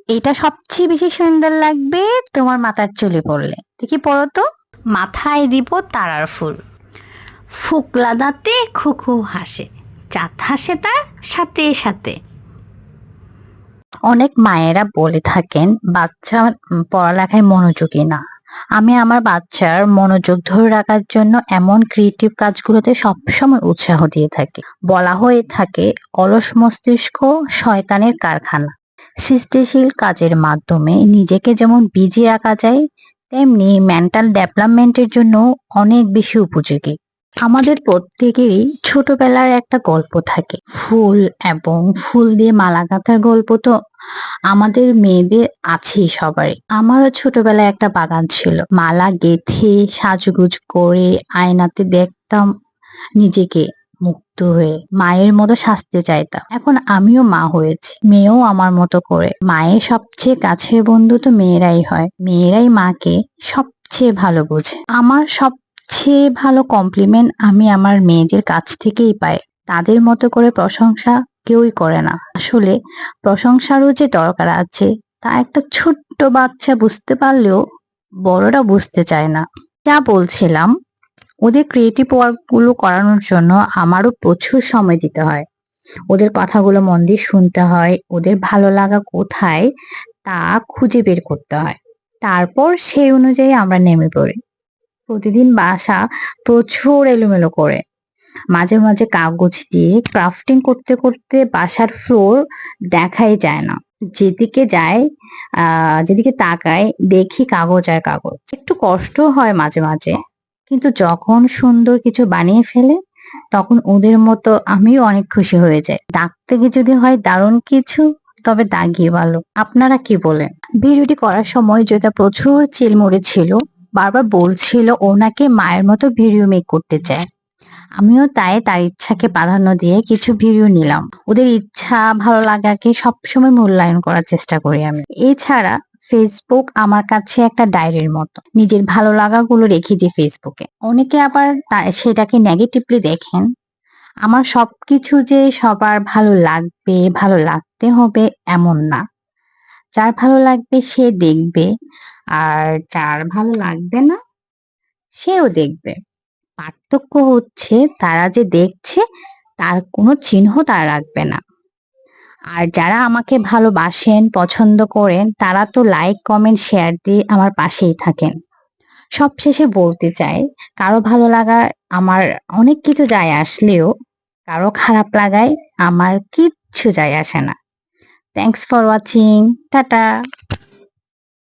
এটা সবচেয়ে বেশি সুন্দর লাগবে তোমার মাথার চুলে পড়লে। দেখি পড়ো তো। মাথায় দিব তারার ফুল, ফুকলা দাঁতে খুখু হাসে, চাঁদ হাসে তার সাথে সাথে। অনেক মায়েরা বলে থাকেন বাচ্চা পড়ালেখায় মনোযোগী না। আমি আমার বাচ্চার মনোযোগ ধরে রাখার জন্য এমন ক্রিয়েটিভ কাজগুলোতে সবসময় উৎসাহ দিয়ে থাকি। বলা হয়ে থাকে অলস মস্তিষ্ক শয়তানের কারখানা। সৃষ্টিশীল কাজের মাধ্যমে নিজেকে যেমন বিজি রাখা যায়, তেমনি মেন্টাল ডেভেলপমেন্টের জন্য অনেক বেশি উপযোগী। আমাদের প্রত্যেকেরই ছোটবেলার একটা গল্প থাকে, ফুল এবং ফুল দিয়ে মালা গাঁথার গল্প তো আমাদের মেয়েদের আছেই সবারই। আমারও ছোটবেলায় একটা বাগান ছিল, মালা গেঁথে সাজুগুজ করে আয়নাতে দেখতাম নিজেকে, মুগ্ধ হয়ে মায়ের মতো সাজতে চাইতাম। এখন আমিও মা হয়েছি, মেয়েও আমার মতো করে। মায়ের সবচেয়ে কাছের বন্ধু তো মেয়েরাই হয়, মেয়েরাই মাকে সবচেয়ে ভালো বোঝে। আমার সবচেয়ে ভালো কমপ্লিমেন্ট আমি আমার মেয়েদের কাছ থেকেই পাই। তাদের মতো করে প্রশংসা কেউই করে না। আসলে প্রশংসারও যে দরকার আছে তা একটা ছোট্ট বাচ্চা বুঝতে পারলেও বড়রা বুঝতে চায় না। যা বলছিলাম, ওদের ক্রিয়েটিভ ওয়ার্ক গুলো করানোর জন্য আমারও প্রচুর সময় দিতে হয়। ওদের কথাগুলো মন দিয়ে শুনতে হয়, ওদের ভালো লাগা কোথায় তা খুঁজে বের করতে হয়। তারপর সেই অনুযায়ী আমরা নেমে পড়ি। প্রতিদিন বাসা প্রচুর এলোমেলো করে, মাঝে মাঝে কাগজ দিয়ে ক্রাফটিং করতে করতে বাসার ফ্লোর দেখাই যায় না। যেদিকে যায় যেদিকে তাকাই দেখি কাগজ আর কাগজ। একটু কষ্ট হয় মাঝে মাঝে, কিন্তু যখন সুন্দর কিছু বানিয়ে ফেলে তখন ওদের মতো আমিও অনেক খুশি হয়ে যাই। দাগ থেকে যদি হয় দারুণ কিছু, তবে দাগই ভালো। আপনারা কি বলেন? ভিডিওটি করার সময় যেটা প্রচুর চিলমুড়ে ছিল, বারবার বলছিল ও নাকি মায়ের মতো ভিডিও মেক করতে চায়। আমিও তাই তার ইচ্ছাকে প্রাধান্য দিয়ে কিছু ভিডিও নিলাম। ওদের ইচ্ছা ভালো লাগাকে সবসময় মূল্যায়ন করার চেষ্টা করি আমি। এছাড়া ফেসবুক আমার কাছে একটা ডায়েরির মতো, নিজের ভালো লাগাগুলো রেখে দিই ফেসবুকে। অনেকে আবার সেটাকে নেগেটিভলি দেখেন। আমার সবকিছু যে সবার ভালো লাগবে, ভালো লাগতে হবে এমন না। যার ভালো লাগবে সে দেখবে, আর যার ভালো লাগবে না সেও দেখবে। পার্থক্য হচ্ছে তারা যে দেখছে তার কোনো চিহ্ন তারা রাখবে না। আর যারা আমাকে ভালোবাসেন, পছন্দ করেন, তারা তো লাইক কমেন্ট শেয়ার দিয়ে আমার পাশেই থাকেন। সবশেষে বলতে চাই, কারো ভালো লাগার আমার অনেক কিছু যায় আসলেও কারো খারাপ লাগায় আমার কিচ্ছু যায় আসে না। Thanks for watching. টাটা।